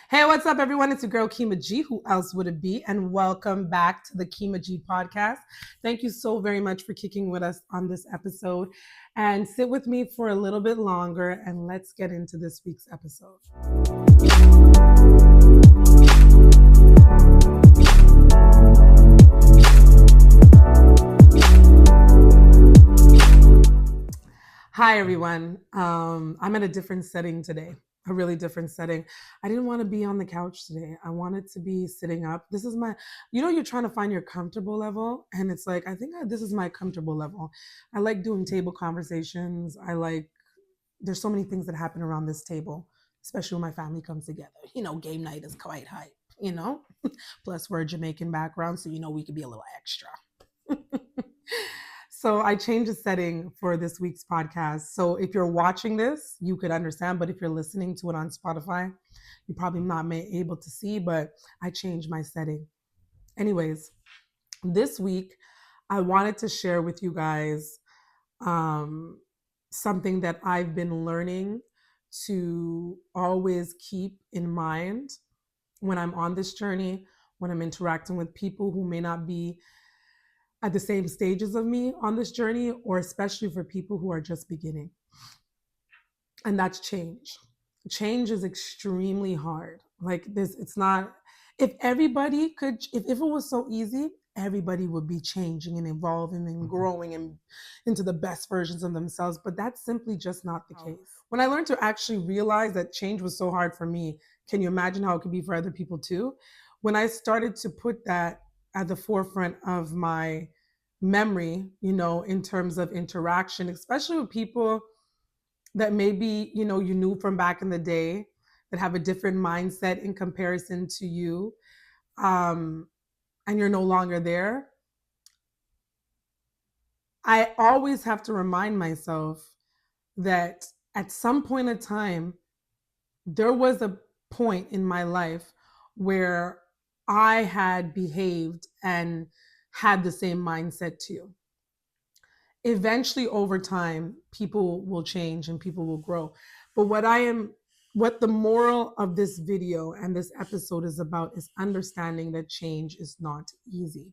Hey, what's up, everyone? It's your girl, Keemah.G. Who else would it be? And welcome back to the Keemah.G podcast. Thank you so very much for kicking with us on this episode. And sit with me for a little bit longer, and let's get into this week's episode. Hi, everyone. I'm in a different setting today, a really different setting. I didn't want to be on the couch today. I wanted to be sitting up. This is you're trying to find your comfortable level. And it's like, this is my comfortable level. I like doing table conversations. There's so many things that happen around this table, especially when my family comes together. Game night is quite hype, you know? Plus, we're a Jamaican background, so we could be a little extra. So I changed the setting for this week's podcast. So if you're watching this, you could understand, but if you're listening to it on Spotify, you probably not able to see, but I changed my setting. Anyways, this week I wanted to share with you guys something that I've been learning to always keep in mind when I'm on this journey, when I'm interacting with people who may not be at the same stages of me on this journey, or especially for people who are just beginning. And that's change. Change is extremely hard. It's not, if everybody could, if it was so easy, everybody would be changing and evolving and growing and into the best versions of themselves. But that's simply just not the case. When I learned to actually realize that change was so hard for me, can you imagine how it could be for other people too? When I started to put that at the forefront of my memory, in terms of interaction, especially with people that maybe, you knew from back in the day that have a different mindset in comparison to you, and you're no longer there. I always have to remind myself that at some point in time, there was a point in my life where I had behaved and had the same mindset too. Eventually, over time, people will change and people will grow. But what the moral of this video and this episode is about is understanding that change is not easy,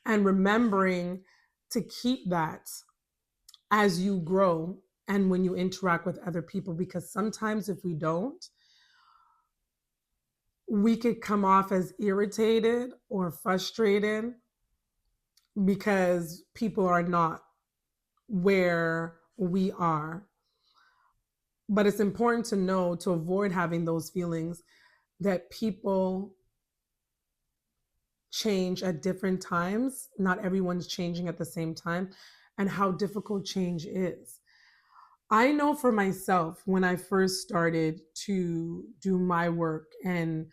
and remembering to keep that as you grow and when you interact with other people, because sometimes if we don't, we could come off as irritated or frustrated because people are not where we are. But it's important to know, to avoid having those feelings, that people change at different times. Not everyone's changing at the same time, and how difficult change is. I know for myself, when I first started to do my work, and,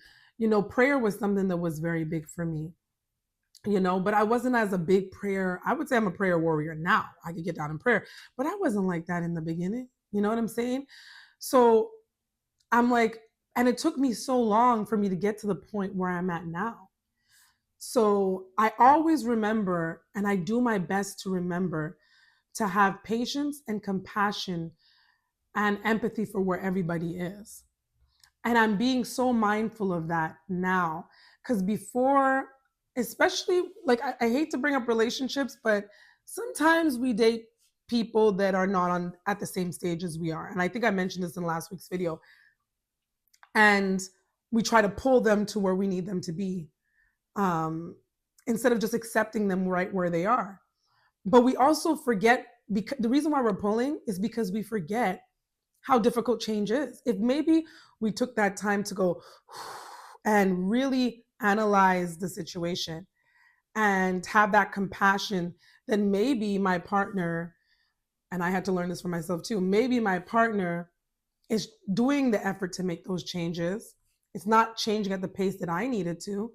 prayer was something that was very big for me, but I wasn't as a big prayer. I would say I'm a prayer warrior now. I could get down in prayer, but I wasn't like that in the beginning. You know what I'm saying? So I'm like, and it took me so long for me to get to the point where I'm at now. So I always remember, and I do my best to remember, to have patience and compassion and empathy for where everybody is. And I'm being so mindful of that now. Because before, especially, like, I hate to bring up relationships, but sometimes we date people that are not on at the same stage as we are. And I think I mentioned this in last week's video. And we try to pull them to where we need them to be, instead of just accepting them right where they are. But we also forget, because the reason why we're pulling is because we forget how difficult change is. If maybe we took that time to go and really analyze the situation and have that compassion, then maybe my partner, and I had to learn this for myself too, maybe my partner is doing the effort to make those changes. It's not changing at the pace that I needed to,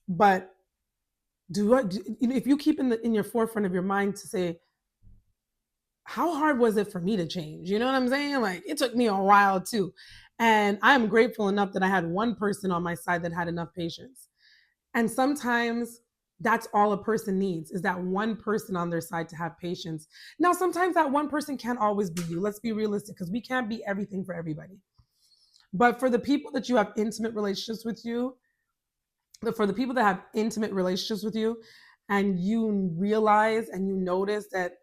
but if you keep in your forefront of your mind to say, how hard was it for me to change? You know what I'm saying? Like, it took me a while too. And I'm grateful enough that I had one person on my side that had enough patience. And sometimes that's all a person needs, is that one person on their side to have patience. Now, sometimes that one person can't always be you. Let's be realistic, because we can't be everything for everybody. But for the people that you have intimate relationships with you, for the people that have intimate relationships with you, and you realize and you notice that,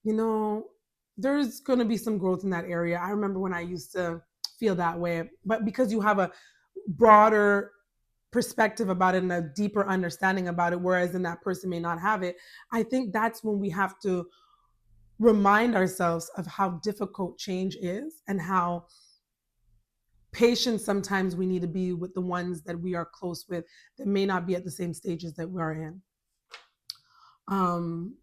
you know, there's going to be some growth in that area. I remember when I used to feel that way, but because you have a broader perspective about it and a deeper understanding about it, whereas then that person may not have it, I think that's when we have to remind ourselves of how difficult change is and how patient sometimes we need to be with the ones that we are close with that may not be at the same stages that we are in. um,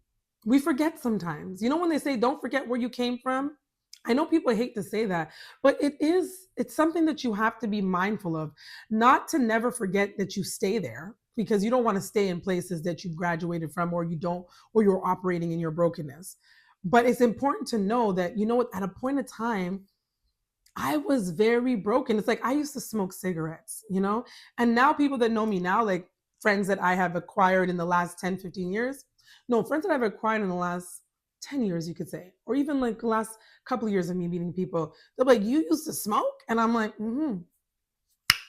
we forget sometimes. You know, when they say don't forget where you came from, I know people hate to say that, but it's something that you have to be mindful of. Not to never forget that you stay there, because you don't want to stay in places that you graduated from, or you don't, or you're operating in your brokenness. But it's important to know that, you know what, at a point of time, I was very broken. It's like I used to smoke cigarettes, you know? And now people that know me now, like friends that I have acquired in the last 10, 15 years, no, friends that I've acquired in the last 10 years, you could say, or even like the last couple of years of me meeting people, they're like, you used to smoke? And I'm like,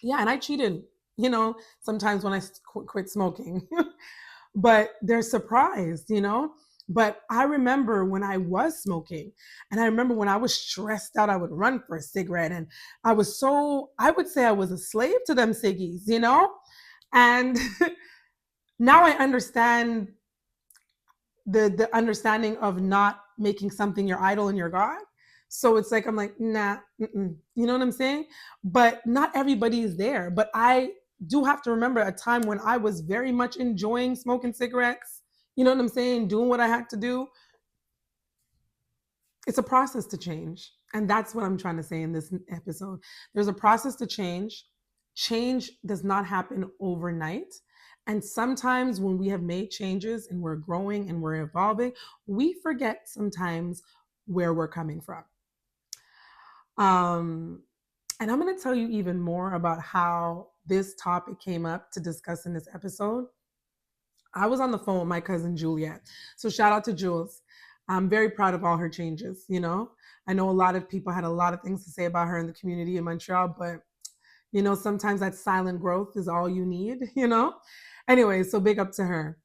yeah, and I cheated, you know, sometimes when I quit smoking. But they're surprised, you know? But I remember when I was smoking, and I remember when I was stressed out, I would run for a cigarette. And I would say I was a slave to them ciggies, you know? And now I understand the understanding of not making something your idol and your God. So it's like I'm like, nah, you know what I'm saying? But not everybody is there. But I do have to remember a time when I was very much enjoying smoking cigarettes. You know what I'm saying? Doing what I had to do. It's a process to change. And that's what I'm trying to say in this episode. There's a process to change. Change does not happen overnight. And sometimes when we have made changes and we're growing and we're evolving, we forget sometimes where we're coming from. Um, and I'm going to tell you even more about how this topic came up to discuss in this episode. I was on the phone with my cousin Juliet. So shout out to Jules. I'm very proud of all her changes. You know, I know a lot of people had a lot of things to say about her in the community in Montreal, but you know, sometimes that silent growth is all you need, you know? Anyway, so big up to her.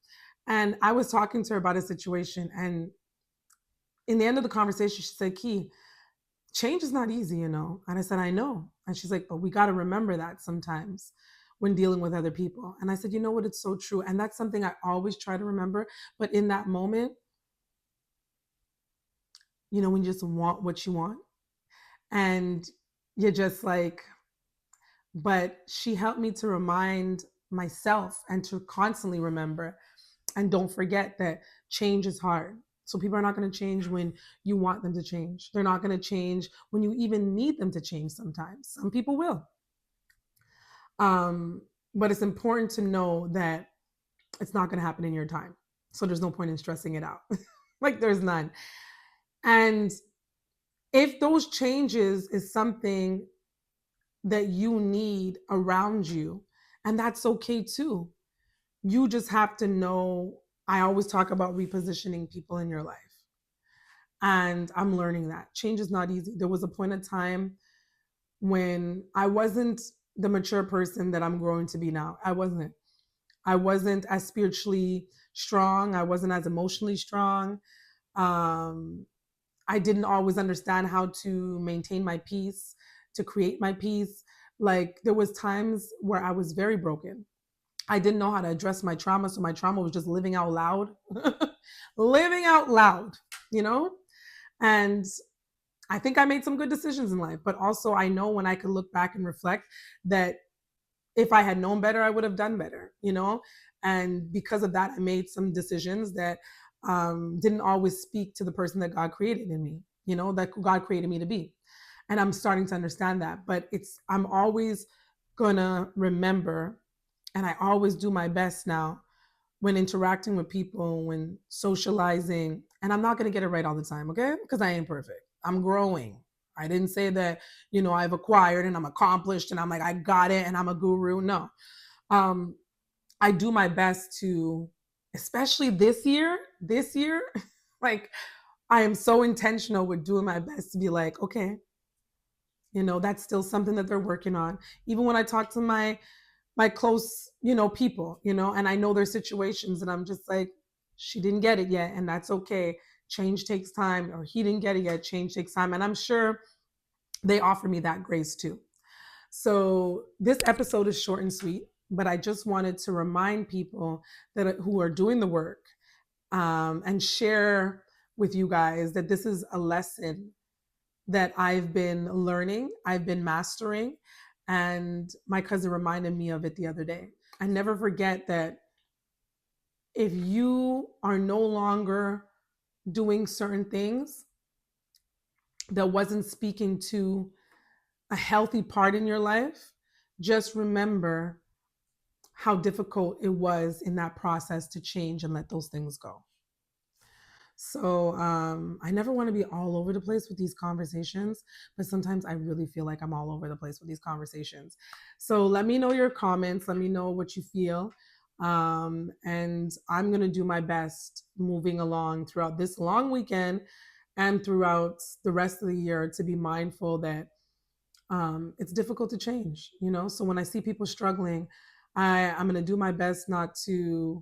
And I was talking to her about a situation. And in the end of the conversation, she said, Key, change is not easy, you know? And I said, I know. And she's like, but we got to remember that sometimes when dealing with other people. And I said, you know what? It's so true. And that's something I always try to remember. But in that moment, you know, when you just want what you want and you're just like, but she helped me to remind myself and to constantly remember and don't forget that change is hard. So people are not going to change when you want them to change. They're not going to change when you even need them to change sometimes. Some people will. Um, but it's important to know that it's not going to happen in your time. So there's no point in stressing it out. Like there's none. And if those changes is something that you need around you, and that's okay too. You just have to know. I always talk about repositioning people in your life. And I'm learning that change is not easy. There was a point in time when I wasn't the mature person that I'm growing to be now. I wasn't. I wasn't as spiritually strong. I wasn't as emotionally strong. Um, I didn't always understand how to maintain my peace, to create my peace. Like there was times where I was very broken. I didn't know how to address my trauma, so my trauma was just living out loud. Living out loud, you know? And I think I made some good decisions in life, but also I know when I could look back and reflect that if I had known better, I would have done better, you know? And because of that, I made some decisions that didn't always speak to the person that God created in me, you know, that God created me to be. And I'm starting to understand that. But I'm always gonna remember, and I always do my best now when interacting with people, when socializing, and I'm not gonna get it right all the time, okay? Because I ain't perfect. I'm growing. I didn't say that, you know, I've acquired and I'm accomplished and I'm like, I got it and I'm a guru. No. Um, I do my best to, especially this year, like I am so intentional with doing my best to be like, okay, That's still something that they're working on. Even when I talk to my close, people, and I know their situations, and I'm just like, she didn't get it yet, and that's okay. Change takes time, or he didn't get it yet. Change takes time, and I'm sure they offer me that grace too. So this episode is short and sweet, but I just wanted to remind people that who are doing the work, and share with you guys that this is a lesson that I've been learning, I've been mastering, and my cousin reminded me of it the other day. I never forget that if you are no longer doing certain things that wasn't speaking to a healthy part in your life, just remember how difficult it was in that process to change and let those things go. So I never want to be all over the place with these conversations, but sometimes I really feel like I'm all over the place with these conversations. So let me know your comments. Let me know what you feel. And I'm going to do my best moving along throughout this long weekend and throughout the rest of the year to be mindful that it's difficult to change. So when I see people struggling, I'm going to do my best not to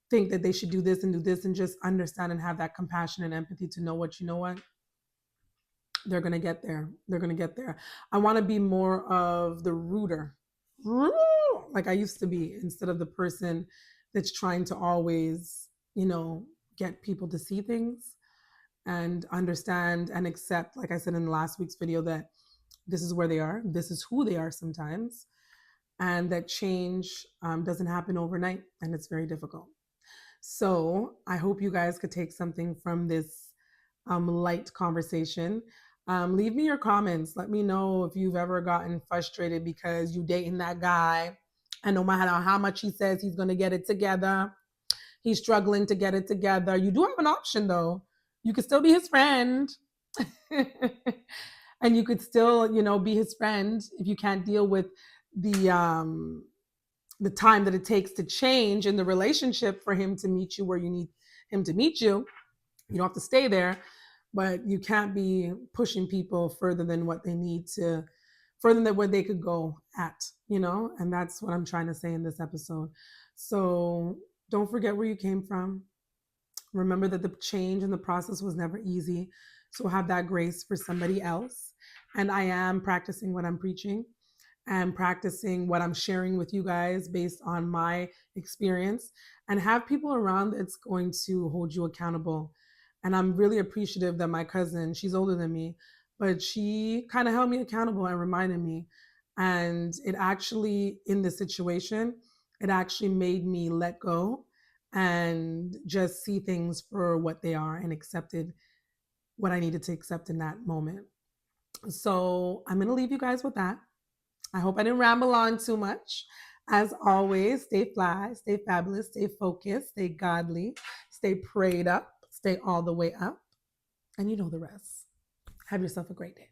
think that they should do this and do this, and just understand and have that compassion and empathy to know what they're going to get there. They're going to get there. I want to be more of the rooter, like I used to be, instead of the person that's trying to always, get people to see things and understand and accept, like I said in last week's video, that this is where they are, this is who they are sometimes, and that change doesn't happen overnight, and it's very difficult. So I hope you guys could take something from this light conversation. Leave me your comments. Let me know if you've ever gotten frustrated because you dating that guy, and no matter how much he says he's going to get it together, he's struggling to get it together. You do have an option though. You could still be his friend. And you could still, be his friend if you can't deal with the time that it takes to change in the relationship for him to meet you where you need him to meet you. You don't have to stay there, but you can't be pushing people further than what they need to, further than what they could go at. And that's what I'm trying to say in this episode. So don't forget where you came from. Remember that the change and the process was never easy. So have that grace for somebody else. And I am practicing what I'm preaching and practicing what I'm sharing with you guys based on my experience, and have people around that's going to hold you accountable. And I'm really appreciative that my cousin, she's older than me, but she kind of held me accountable and reminded me. And it actually, in this situation, it actually made me let go and just see things for what they are, and accepted what I needed to accept in that moment. So I'm going to leave you guys with that. I hope I didn't ramble on too much. As always, stay fly, stay fabulous, stay focused, stay godly, stay prayed up, stay all the way up, and you know the rest. Have yourself a great day.